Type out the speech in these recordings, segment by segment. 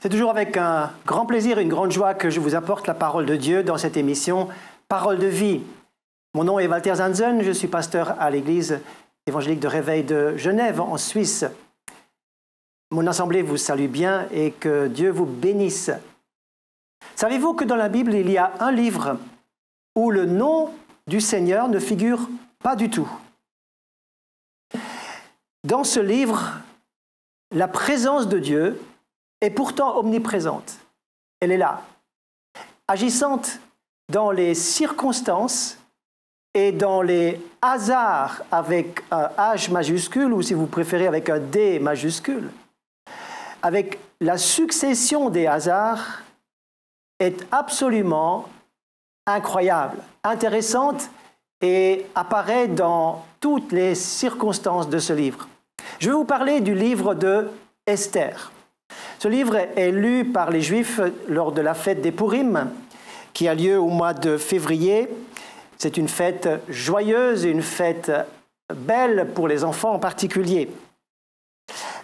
C'est toujours avec un grand plaisir, une grande joie que je vous apporte la parole de Dieu dans cette émission « Parole de vie ». Mon nom est Walter Zanzen, je suis pasteur à l'église évangélique de Réveil de Genève, en Suisse. Mon assemblée vous salue bien et que Dieu vous bénisse. Savez-vous que dans la Bible, il y a un livre où le nom du Seigneur ne figure pas du tout? Dans ce livre, la présence de Dieu est pourtant omniprésente. Elle est là, agissante dans les circonstances et dans les hasards avec un H majuscule, ou si vous préférez avec un D majuscule. Avec la succession des hasards est absolument incroyable, intéressante et apparaît dans toutes les circonstances de ce livre. Je vais vous parler du livre de Esther. Ce livre est lu par les Juifs lors de la fête des Purim, qui a lieu au mois de février. C'est une fête joyeuse, une fête belle pour les enfants en particulier.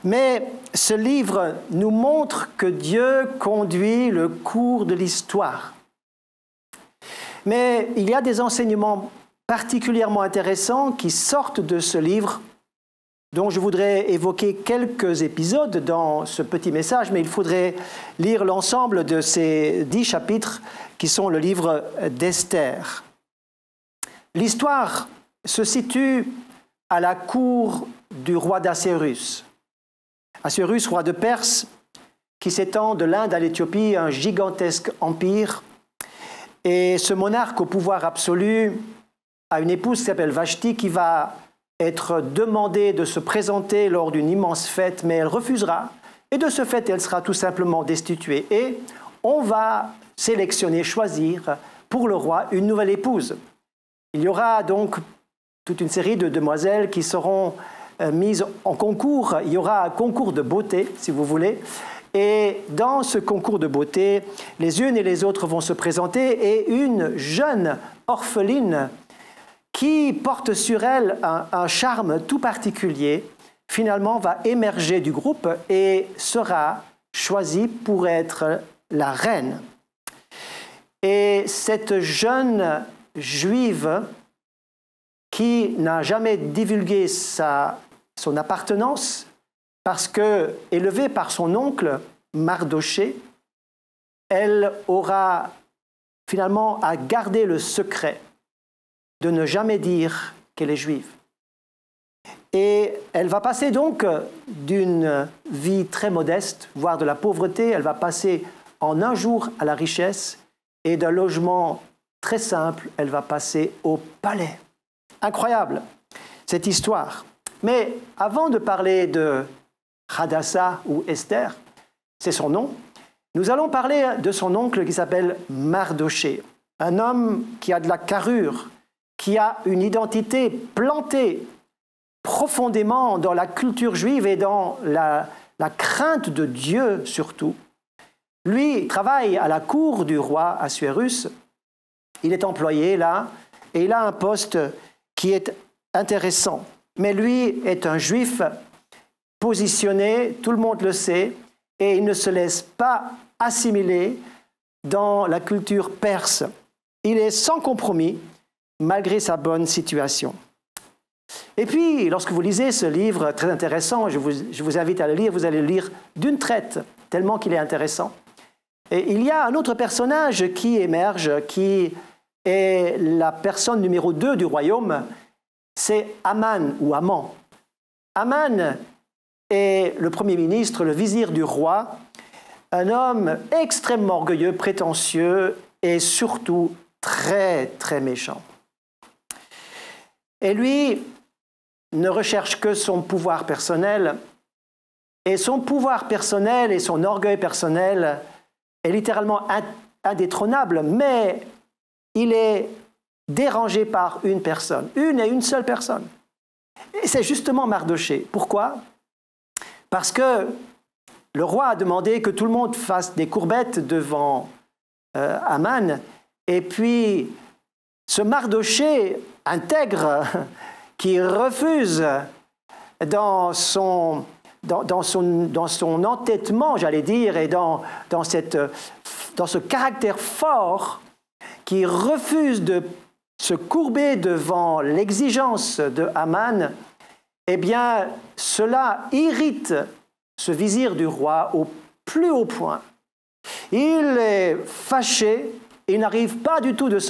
Mais ce livre nous montre que Dieu conduit le cours de l'histoire. Mais il y a des enseignements particulièrement intéressants qui sortent de ce livre, dont je voudrais évoquer quelques épisodes dans ce petit message, mais il faudrait lire l'ensemble de ces 10 chapitres qui sont le livre d'Esther. L'histoire se situe à la cour du roi d'Assuérus. Assuérus, roi de Perse, qui s'étend de l'Inde à l'Éthiopie, un gigantesque empire. Et ce monarque au pouvoir absolu a une épouse qui s'appelle Vashti, qui va être demandée de se présenter lors d'une immense fête, mais elle refusera. Et de ce fait, elle sera tout simplement destituée. Et on va sélectionner, choisir pour le roi une nouvelle épouse. Il y aura donc toute une série de demoiselles qui seront mises en concours. Il y aura un concours de beauté, si vous voulez. Et dans ce concours de beauté, les unes et les autres vont se présenter et une jeune orpheline qui porte sur elle un charme tout particulier, finalement va émerger du groupe et sera choisie pour être la reine. Et cette jeune juive qui n'a jamais divulgué son appartenance, parce que, élevée par son oncle Mardoché, elle aura finalement à garder le secret de ne jamais dire qu'elle est juive. Et elle va passer donc d'une vie très modeste, voire de la pauvreté, elle va passer en un jour à la richesse, et d'un logement très simple, elle va passer au palais. Incroyable, cette histoire. Mais avant de parler de Hadassah ou Esther, c'est son nom, nous allons parler de son oncle qui s'appelle Mardoché, un homme qui a de la carrure, qui a une identité plantée profondément dans la culture juive et dans la crainte de Dieu surtout. Lui travaille à la cour du roi Assuérus, il est employé là, et il a un poste qui est intéressant. Mais lui est un juif positionné, tout le monde le sait, et il ne se laisse pas assimiler dans la culture perse. Il est sans compromis, malgré sa bonne situation. Et puis, lorsque vous lisez ce livre très intéressant, je vous invite à le lire, vous allez le lire d'une traite, tellement qu'il est intéressant. Et il y a un autre personnage qui émerge, qui est la personne numéro 2 du royaume, c'est Aman ou Aman. Aman est le premier ministre, le vizir du roi, un homme extrêmement orgueilleux, prétentieux et surtout très, très méchant. Et lui ne recherche que son pouvoir personnel. Et son pouvoir personnel et son orgueil personnel est littéralement indétrônable, mais il est dérangé par une personne, une et une seule personne. Et c'est justement Mardoché. Pourquoi? Parce que le roi a demandé que tout le monde fasse des courbettes devant Aman, et puis ce Mardoché intègre qui refuse dans son dans son entêtement, j'allais dire, et dans ce caractère fort qui refuse de se courber devant l'exigence de Haman, eh bien, cela irrite ce vizir du roi au plus haut point. Il est fâché, il n'arrive pas du tout à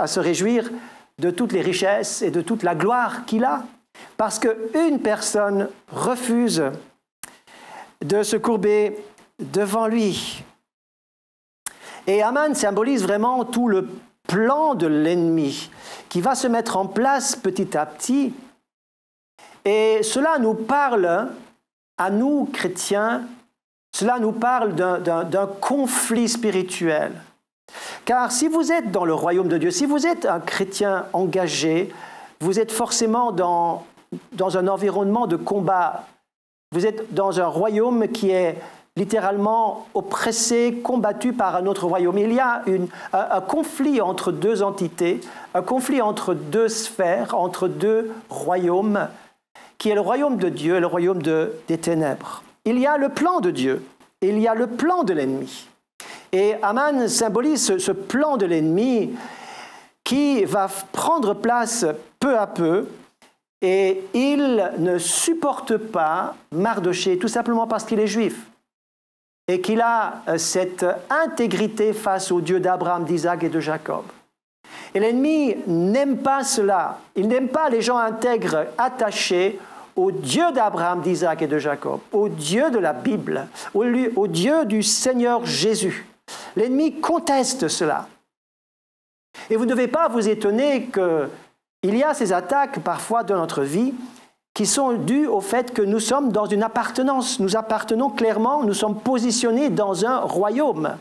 se réjouir de toutes les richesses et de toute la gloire qu'il a, parce qu'une personne refuse de se courber devant lui. Et Haman symbolise vraiment tout le plan de l'ennemi qui va se mettre en place petit à petit. Et cela nous parle, à nous chrétiens, cela nous parle d'un conflit spirituel. Car si vous êtes dans le royaume de Dieu, si vous êtes un chrétien engagé, vous êtes forcément dans un environnement de combat. Vous êtes dans un royaume qui est littéralement oppressé, combattu par un autre royaume. Il y a un conflit entre deux entités, un conflit entre deux sphères, entre deux royaumes, qui est le royaume de Dieu et le royaume des ténèbres. Il y a le plan de Dieu et il y a le plan de l'ennemi. Et Haman symbolise ce plan de l'ennemi qui va prendre place peu à peu, et il ne supporte pas Mardochée, tout simplement parce qu'il est juif et qu'il a cette intégrité face au Dieu d'Abraham, d'Isaac et de Jacob. Et l'ennemi n'aime pas cela. Il n'aime pas les gens intègres attachés au Dieu d'Abraham, d'Isaac et de Jacob, au Dieu de la Bible, au Dieu du Seigneur Jésus. L'ennemi conteste cela. Et vous ne devez pas vous étonner qu'il y a ces attaques parfois dans notre vie qui sont dues au fait que nous sommes dans une appartenance. Nous appartenons clairement, nous sommes positionnés dans un royaume.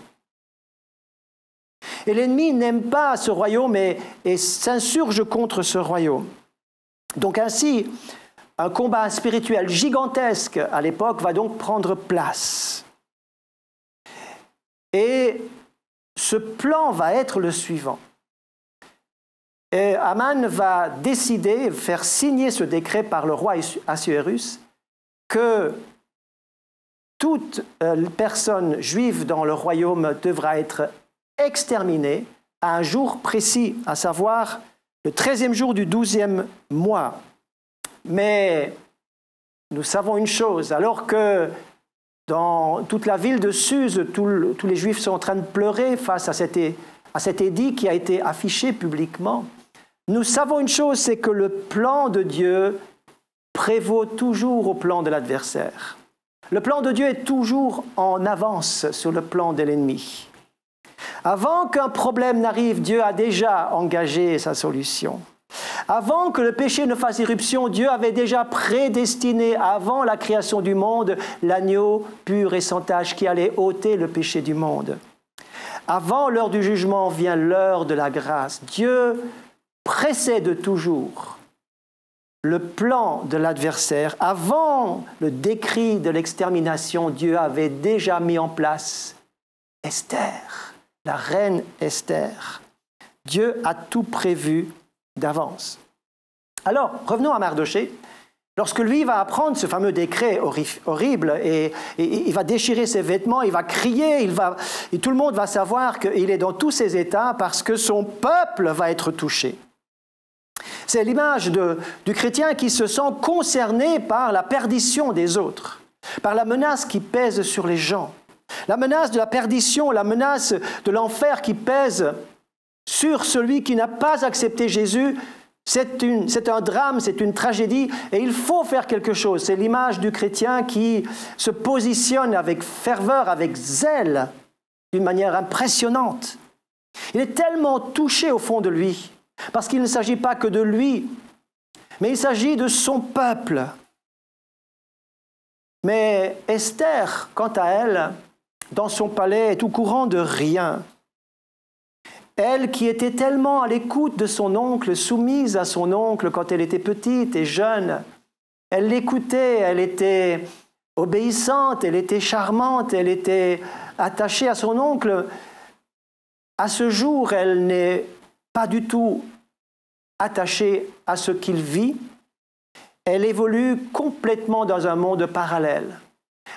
Et l'ennemi n'aime pas ce royaume et s'insurge contre ce royaume. Donc ainsi, un combat spirituel gigantesque à l'époque va donc prendre place. Et ce plan va être le suivant. Et Haman va décider, faire signer ce décret par le roi Assuérus, que toute personne juive dans le royaume devra être exterminée à un jour précis, à savoir le 13e jour du 12e mois. Mais nous savons une chose, alors que dans toute la ville de Suse, tous les Juifs sont en train de pleurer face à cet édit qui a été affiché publiquement, nous savons une chose, c'est que le plan de Dieu prévaut toujours au plan de l'adversaire. Le plan de Dieu est toujours en avance sur le plan de l'ennemi. Avant qu'un problème n'arrive, Dieu a déjà engagé sa solution. Avant que le péché ne fasse irruption, Dieu avait déjà prédestiné, avant la création du monde, l'agneau pur et sans tache qui allait ôter le péché du monde. Avant l'heure du jugement vient l'heure de la grâce. Dieu précède toujours le plan de l'adversaire. Avant le décret de l'extermination, Dieu avait déjà mis en place Esther, la reine Esther. Dieu a tout prévu d'avance. Alors, revenons à Mardochée. Lorsque lui va apprendre ce fameux décret horrible, et il va déchirer ses vêtements, il va crier, et tout le monde va savoir qu'il est dans tous ses états parce que son peuple va être touché. C'est l'image du chrétien qui se sent concerné par la perdition des autres, par la menace qui pèse sur les gens. La menace de la perdition, la menace de l'enfer qui pèse sur celui qui n'a pas accepté Jésus, c'est un drame, c'est une tragédie, et il faut faire quelque chose. C'est l'image du chrétien qui se positionne avec ferveur, avec zèle, d'une manière impressionnante. Il est tellement touché au fond de lui, parce qu'il ne s'agit pas que de lui, mais il s'agit de son peuple. Mais Esther, quant à elle, dans son palais, est au courant de rien. Elle qui était tellement à l'écoute de son oncle, soumise à son oncle quand elle était petite et jeune, elle l'écoutait, elle était obéissante, elle était charmante, elle était attachée à son oncle. À ce jour, elle n'est pas du tout attachée à ce qu'il vit. Elle évolue complètement dans un monde parallèle.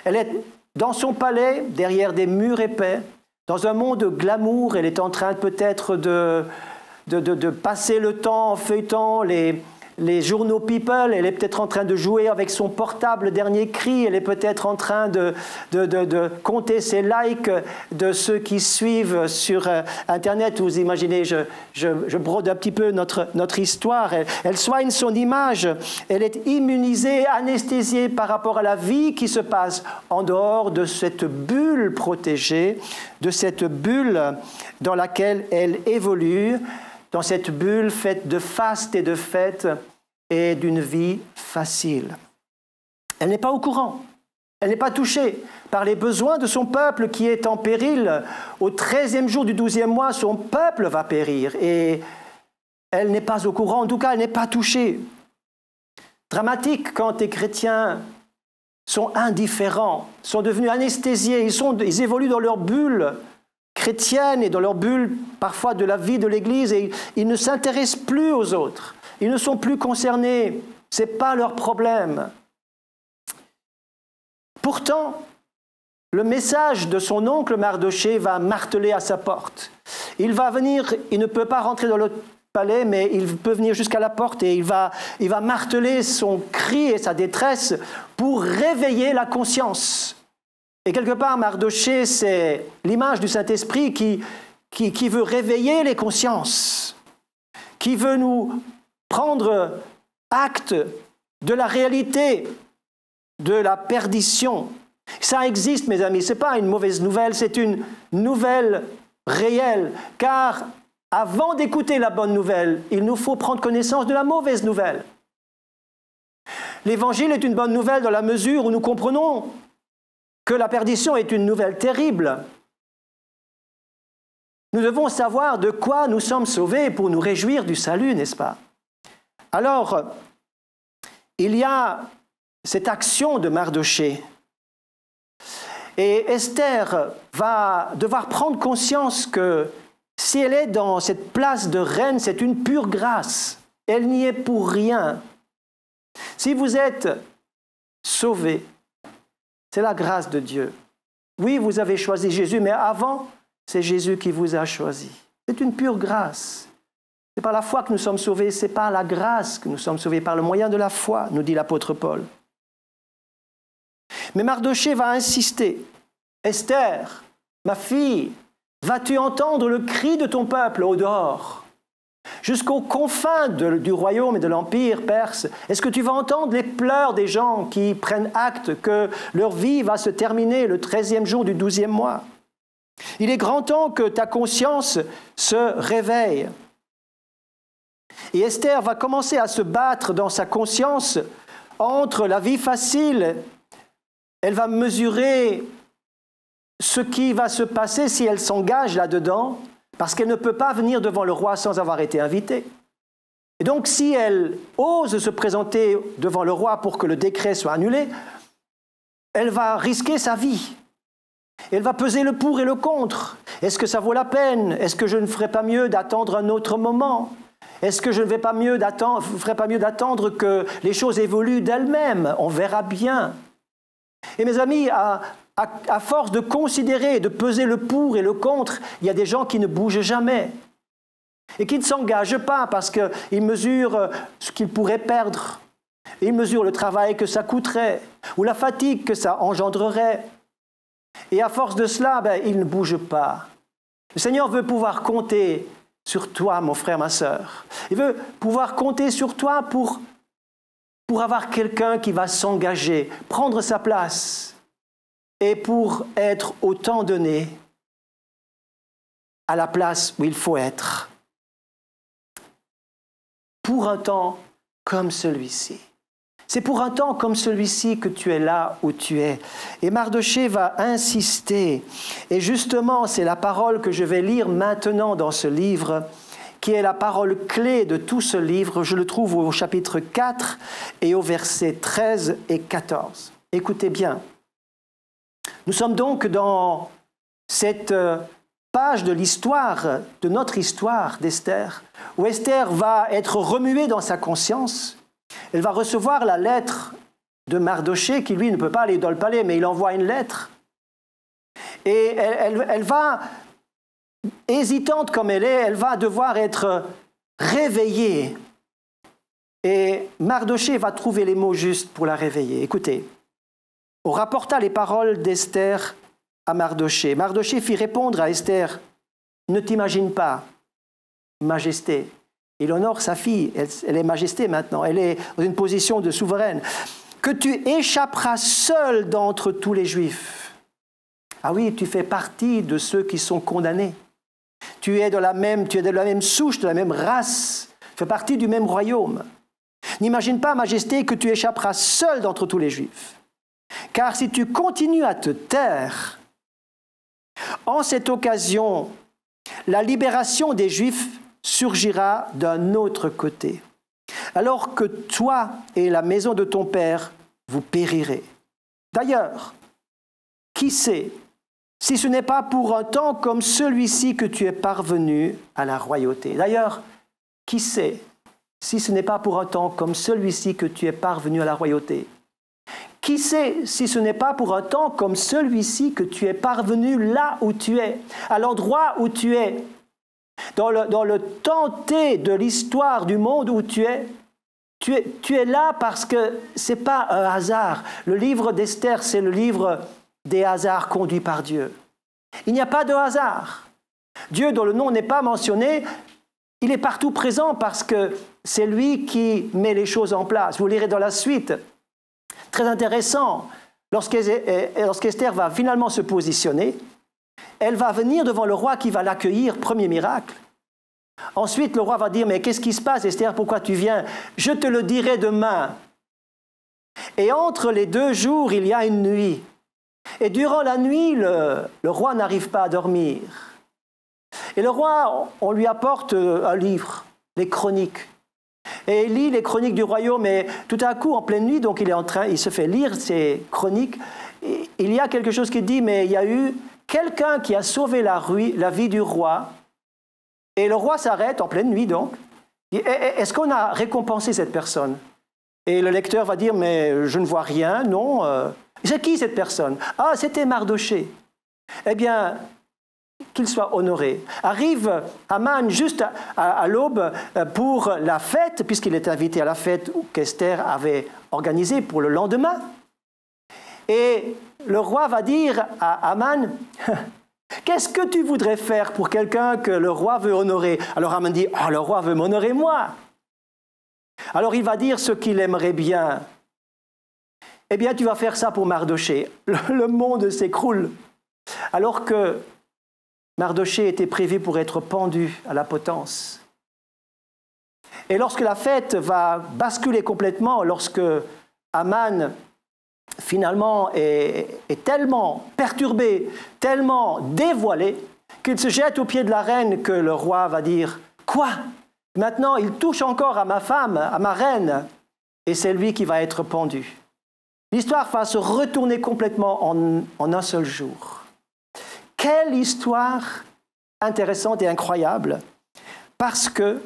Elle est dans son palais, derrière des murs épais, dans un monde de glamour. Elle est en train peut-être de passer le temps en feuilletant les journaux People. Elle est peut-être en train de jouer avec son portable dernier cri. Elle est peut-être en train de compter ses likes de ceux qui suivent sur Internet. Vous imaginez, je brode un petit peu notre histoire. Elle soigne son image. Elle est immunisée, anesthésiée par rapport à la vie qui se passe en dehors de cette bulle protégée, de cette bulle dans laquelle elle évolue, dans cette bulle faite de faste et de fêtes et d'une vie facile. Elle n'est pas au courant, elle n'est pas touchée par les besoins de son peuple qui est en péril. Au 13e jour du 12e mois, son peuple va périr et elle n'est pas au courant, en tout cas elle n'est pas touchée. Dramatique quand les chrétiens sont indifférents, sont devenus anesthésiés, ils évoluent dans leur bulle chrétienne et dans leur bulle parfois de la vie de l'Église et ils ne s'intéressent plus aux autres. Ils ne sont plus concernés, ce n'est pas leur problème. Pourtant, le message de son oncle Mardochée va marteler à sa porte. Il va venir, il ne peut pas rentrer dans le palais, mais il peut venir jusqu'à la porte et il va marteler son cri et sa détresse pour réveiller la conscience. Et quelque part, Mardochée, c'est l'image du Saint-Esprit qui veut réveiller les consciences, qui veut nous prendre acte de la réalité de la perdition. Ça existe, mes amis, ce n'est pas une mauvaise nouvelle, c'est une nouvelle réelle, car avant d'écouter la bonne nouvelle, il nous faut prendre connaissance de la mauvaise nouvelle. L'Évangile est une bonne nouvelle dans la mesure où nous comprenons que la perdition est une nouvelle terrible. Nous devons savoir de quoi nous sommes sauvés pour nous réjouir du salut, n'est-ce pas? Alors, il y a cette action de Mardochée. Et Esther va devoir prendre conscience que si elle est dans cette place de reine, c'est une pure grâce. Elle n'y est pour rien. Si vous êtes sauvés, c'est la grâce de Dieu. Oui, vous avez choisi Jésus, mais avant, c'est Jésus qui vous a choisi. C'est une pure grâce. Ce n'est pas la foi que nous sommes sauvés, c'est par la grâce que nous sommes sauvés, par le moyen de la foi, nous dit l'apôtre Paul. Mais Mardochée va insister. Esther, ma fille, vas-tu entendre le cri de ton peuple au dehors? Jusqu'aux confins du royaume et de l'empire perse, est-ce que tu vas entendre les pleurs des gens qui prennent acte que leur vie va se terminer le 13e jour du 12e mois? Il est grand temps que ta conscience se réveille. Et Esther va commencer à se battre dans sa conscience entre la vie facile. Elle va mesurer ce qui va se passer si elle s'engage là-dedans, parce qu'elle ne peut pas venir devant le roi sans avoir été invitée. Et donc, si elle ose se présenter devant le roi pour que le décret soit annulé, elle va risquer sa vie. Elle va peser le pour et le contre. Est-ce que ça vaut la peine? Est-ce que je ne ferais pas mieux d'attendre un autre moment? Est-ce que je ne ferais pas mieux d'attendre que les choses évoluent d'elles-mêmes? On verra bien. Et mes amis, à force de considérer, de peser le pour et le contre, il y a des gens qui ne bougent jamais et qui ne s'engagent pas parce qu'ils mesurent ce qu'ils pourraient perdre. Ils mesurent le travail que ça coûterait ou la fatigue que ça engendrerait. Et à force de cela, ils ne bougent pas. Le Seigneur veut pouvoir compter sur toi, mon frère, ma sœur. Il veut pouvoir compter sur toi pour avoir quelqu'un qui va s'engager, prendre sa place et pour être au temps donné à la place où il faut être. Pour un temps comme celui-ci. C'est pour un temps comme celui-ci que tu es là où tu es. Et Mardochée va insister. Et justement, c'est la parole que je vais lire maintenant dans ce livre, qui est la parole clé de tout ce livre. Je le trouve au chapitre 4 et au verset 13 et 14. Écoutez bien. Nous sommes donc dans cette page de l'histoire, de notre histoire d'Esther, où Esther va être remuée dans sa conscience. Elle va recevoir la lettre de Mardochée, qui lui ne peut pas aller dans le palais, mais il envoie une lettre. Et elle va, hésitante comme elle va devoir être réveillée. Et Mardochée va trouver les mots justes pour la réveiller. Écoutez, on rapporta les paroles d'Esther à Mardochée. Mardochée fit répondre à Esther, « Ne t'imagine pas, Majesté. » Il honore sa fille, elle est Majesté maintenant, elle est dans une position de souveraine. « Que tu échapperas seul d'entre tous les Juifs. » Ah oui, tu fais partie de ceux qui sont condamnés. Tu es de la même souche, de la même race, tu fais partie du même royaume. N'imagine pas, Majesté, que tu échapperas seul d'entre tous les Juifs. Car si tu continues à te taire, en cette occasion, la libération des Juifs surgira d'un autre côté, alors que toi et la maison de ton père, vous périrez. D'ailleurs, qui sait si ce n'est pas pour un temps comme celui-ci que tu es parvenu à la royauté. D'ailleurs, qui sait si ce n'est pas pour un temps comme celui-ci que tu es parvenu à la royauté. Qui sait si ce n'est pas pour un temps comme celui-ci que tu es parvenu là où tu es, à l'endroit où tu es, dans le temps T de l'histoire du monde où tu es. Tu es là parce que ce n'est pas un hasard. Le livre d'Esther, c'est le livre des hasards conduits par Dieu. Il n'y a pas de hasard. Dieu, dont le nom n'est pas mentionné, il est partout présent parce que c'est lui qui met les choses en place. Vous lirez dans la suite. Très intéressant, lorsqu'Esther va finalement se positionner, elle va venir devant le roi qui va l'accueillir, premier miracle. Ensuite, le roi va dire, mais qu'est-ce qui se passe, Esther, pourquoi tu viens? Je te le dirai demain. Et entre les 2 jours, il y a une nuit. Et durant la nuit, le roi n'arrive pas à dormir. Et le roi, on lui apporte un livre, les chroniques. Et il lit les chroniques du royaume, et tout à coup, en pleine nuit, donc il se fait lire ces chroniques. Et il y a quelque chose qui dit, mais il y a eu quelqu'un qui a sauvé la vie du roi. Et le roi s'arrête, en pleine nuit donc. Est-ce qu'on a récompensé cette personne? Et le lecteur va dire, mais je ne vois rien, non. C'est qui cette personne? Ah, c'était Mardochée. Eh bien, qu'il soit honoré. Arrive Haman juste à l'aube pour la fête, puisqu'il est invité à la fête qu'Esther avait organisée pour le lendemain. Et le roi va dire à Haman, « Qu'est-ce que tu voudrais faire pour quelqu'un que le roi veut honorer ?» Alors Haman dit, « Ah, le roi veut m'honorer moi. » Alors il va dire ce qu'il aimerait bien. « Eh bien, tu vas faire ça pour Mardochée. » Le monde s'écroule. Alors que Mardochée était prévu pour être pendu à la potence. Et lorsque la fête va basculer complètement, lorsque Haman finalement est tellement perturbé, tellement dévoilé, qu'il se jette aux pieds de la reine, que le roi va dire « Quoi? Maintenant, il touche encore à ma femme, à ma reine, et c'est lui qui va être pendu. » L'histoire va se retourner complètement en un seul jour. Quelle histoire intéressante et incroyable, parce que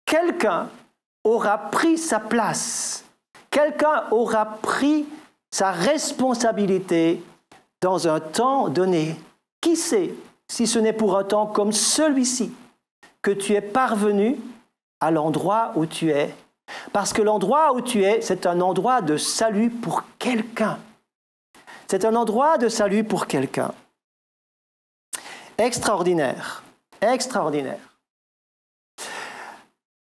quelqu'un aura pris sa place, quelqu'un aura pris sa responsabilité dans un temps donné. Qui sait si ce n'est pour un temps comme celui-ci que tu es parvenu à l'endroit où tu es? Parce que l'endroit où tu es, c'est un endroit de salut pour quelqu'un. C'est un endroit de salut pour quelqu'un. Extraordinaire, extraordinaire.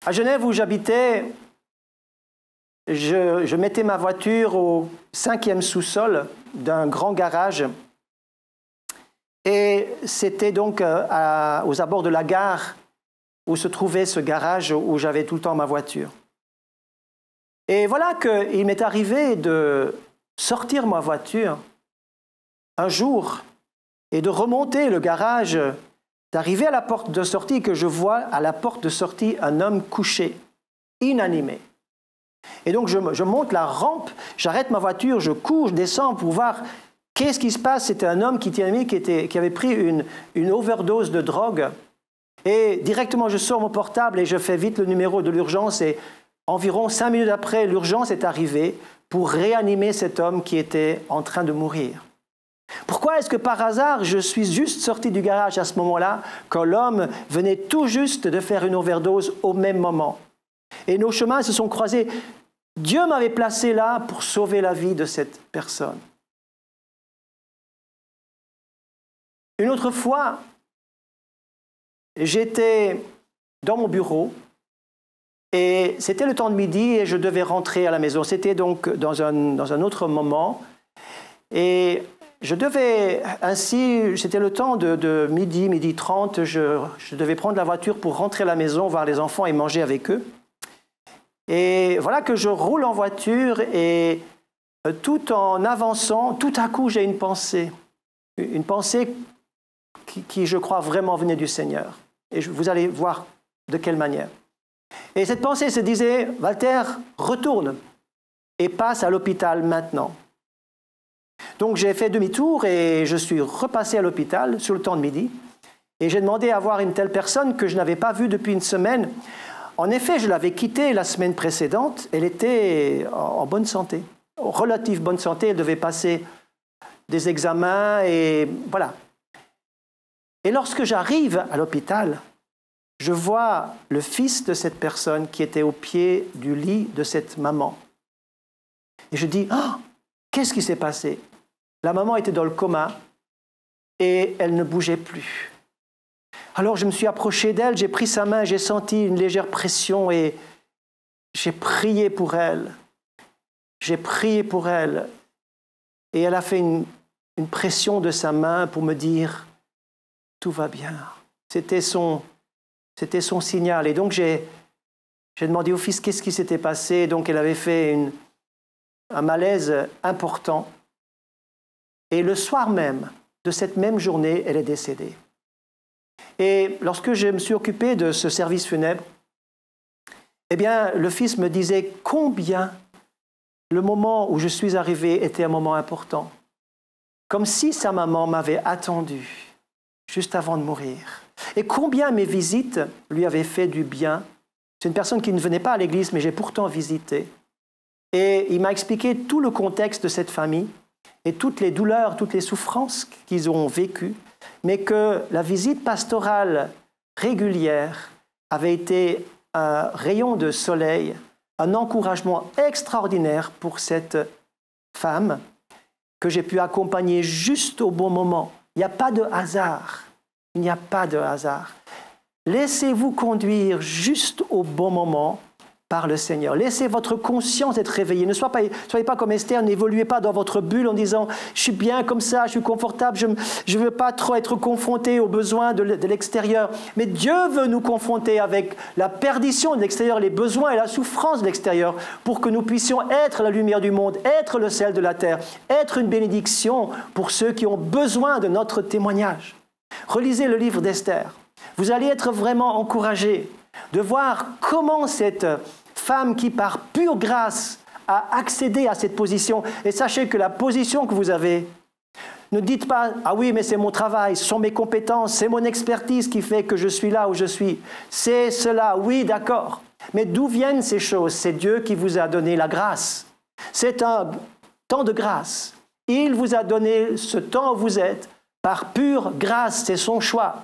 À Genève, où j'habitais, je mettais ma voiture au 5e sous-sol d'un grand garage. Et c'était donc aux abords de la gare où se trouvait ce garage où j'avais tout le temps ma voiture. Et voilà qu'il m'est arrivé de sortir ma voiture un jour et de remonter le garage, d'arriver à la porte de sortie, que je vois à la porte de sortie un homme couché, inanimé. Et donc je monte la rampe, j'arrête ma voiture, je cours, je descends pour voir qu'est-ce qui se passe. C'était un homme qui avait pris une overdose de drogue. Et directement je sors mon portable et je fais vite le numéro de l'urgence et environ 5 minutes après, l'urgence est arrivée pour réanimer cet homme qui était en train de mourir. Pourquoi est-ce que par hasard, je suis juste sorti du garage à ce moment-là, quand l'homme venait tout juste de faire une overdose au même moment? Et nos chemins se sont croisés. Dieu m'avait placé là pour sauver la vie de cette personne. Une autre fois, j'étais dans mon bureau et c'était le temps de midi et je devais rentrer à la maison. C'était donc dans un autre moment. Et je devais ainsi, c'était le temps de midi 30, je devais prendre la voiture pour rentrer à la maison, voir les enfants et manger avec eux. Et voilà que je roule en voiture et tout en avançant, tout à coup j'ai une pensée qui je crois vraiment venait du Seigneur. Et vous allez voir de quelle manière. Et cette pensée se disait, Walter, retourne et passe à l'hôpital maintenant. Donc j'ai fait demi-tour et je suis repassé à l'hôpital sur le temps de midi. Et j'ai demandé à voir une telle personne que je n'avais pas vue depuis une semaine. En effet, je l'avais quittée la semaine précédente. Elle était en bonne santé, en relative bonne santé. Elle devait passer des examens et voilà. Et lorsque j'arrive à l'hôpital, je vois le fils de cette personne qui était au pied du lit de cette maman. Et je dis, qu'est-ce qui s'est passé? La maman était dans le coma et elle ne bougeait plus. Alors je me suis approché d'elle, j'ai pris sa main, j'ai senti une légère pression et j'ai prié pour elle. J'ai prié pour elle et elle a fait une pression de sa main pour me dire « tout va bien ». C'était son signal. Et donc j'ai demandé au fils qu'est-ce qui s'était passé. Donc elle avait fait un malaise important. Et le soir même de cette même journée, elle est décédée. Et lorsque je me suis occupé de ce service funèbre, eh bien, le fils me disait combien le moment où je suis arrivé était un moment important. Comme si sa maman m'avait attendu juste avant de mourir. Et combien mes visites lui avaient fait du bien. C'est une personne qui ne venait pas à l'église, mais j'ai pourtant visité. Et il m'a expliqué tout le contexte de cette famille et toutes les douleurs, toutes les souffrances qu'ils ont vécues, mais que la visite pastorale régulière avait été un rayon de soleil, un encouragement extraordinaire pour cette femme que j'ai pu accompagner juste au bon moment. Il n'y a pas de hasard. Il n'y a pas de hasard. Laissez-vous conduire juste au bon moment par le Seigneur. Laissez votre conscience être réveillée. Ne soyez pas comme Esther, n'évoluez pas dans votre bulle en disant « je suis bien comme ça, je suis confortable, je ne veux pas trop être confronté aux besoins de l'extérieur ». Mais Dieu veut nous confronter avec la perdition de l'extérieur, les besoins et la souffrance de l'extérieur pour que nous puissions être la lumière du monde, être le sel de la terre, être une bénédiction pour ceux qui ont besoin de notre témoignage. Relisez le livre d'Esther. Vous allez être vraiment encouragés de voir comment cette femme qui, par pure grâce, a accédé à cette position. Et sachez que la position que vous avez, ne dites pas « Ah oui, mais c'est mon travail, ce sont mes compétences, c'est mon expertise qui fait que je suis là où je suis. » C'est cela, oui, d'accord. Mais d'où viennent ces choses? C'est Dieu qui vous a donné la grâce. C'est un temps de grâce. Il vous a donné ce temps où vous êtes par pure grâce, c'est son choix.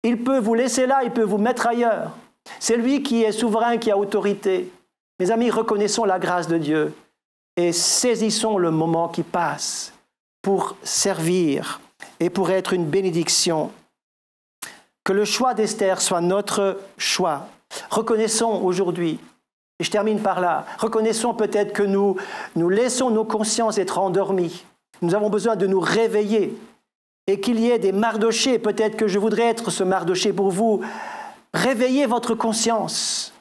Il peut vous laisser là, il peut vous mettre ailleurs. C'est lui qui est souverain, qui a autorité. Mes amis, reconnaissons la grâce de Dieu et saisissons le moment qui passe pour servir et pour être une bénédiction. Que le choix d'Esther soit notre choix. Reconnaissons aujourd'hui, et je termine par là, reconnaissons peut-être que nous laissons nos consciences être endormies. Nous avons besoin de nous réveiller et qu'il y ait des Mardochées. Peut-être que je voudrais être ce Mardoché pour vous. Réveillez votre conscience.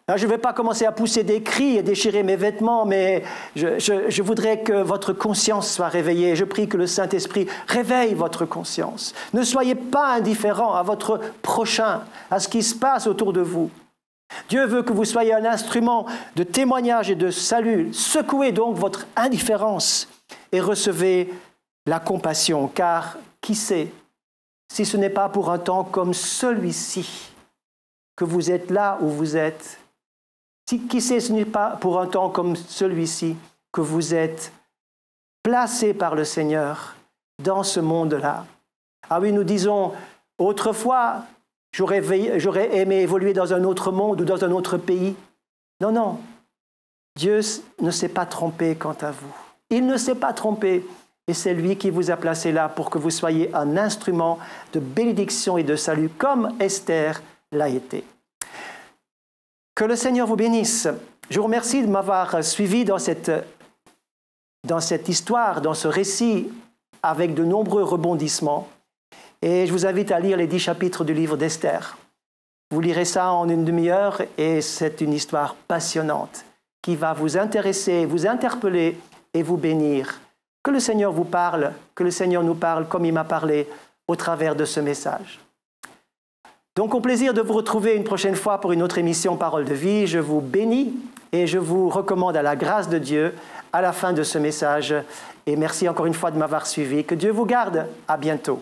Là, je ne vais pas commencer à pousser des cris et déchirer mes vêtements, mais je voudrais que votre conscience soit réveillée. Je prie que le Saint-Esprit réveille votre conscience. Ne soyez pas indifférents à votre prochain, à ce qui se passe autour de vous. Dieu veut que vous soyez un instrument de témoignage et de salut. Secouez donc votre indifférence et recevez la compassion, car qui sait, si ce n'est pas pour un temps comme celui-ci que vous êtes là où vous êtes, Qui sait, ce n'est pas pour un temps comme celui-ci que vous êtes placés par le Seigneur dans ce monde-là. Ah oui, nous disons, autrefois, j'aurais aimé évoluer dans un autre monde ou dans un autre pays. Non, non. Dieu ne s'est pas trompé quant à vous. Il ne s'est pas trompé. Et c'est lui qui vous a placé là pour que vous soyez un instrument de bénédiction et de salut, comme Esther l'a été. Que le Seigneur vous bénisse. Je vous remercie de m'avoir suivi dans cette histoire, dans ce récit, avec de nombreux rebondissements. Et je vous invite à lire les 10 chapitres du livre d'Esther. Vous lirez ça en une demi-heure et c'est une histoire passionnante qui va vous intéresser, vous interpeller et vous bénir. Que le Seigneur vous parle, que le Seigneur nous parle comme il m'a parlé au travers de ce message. Donc, au plaisir de vous retrouver une prochaine fois pour une autre émission Parole de vie. Je vous bénis et je vous recommande à la grâce de Dieu à la fin de ce message. Et merci encore une fois de m'avoir suivi. Que Dieu vous garde. À bientôt.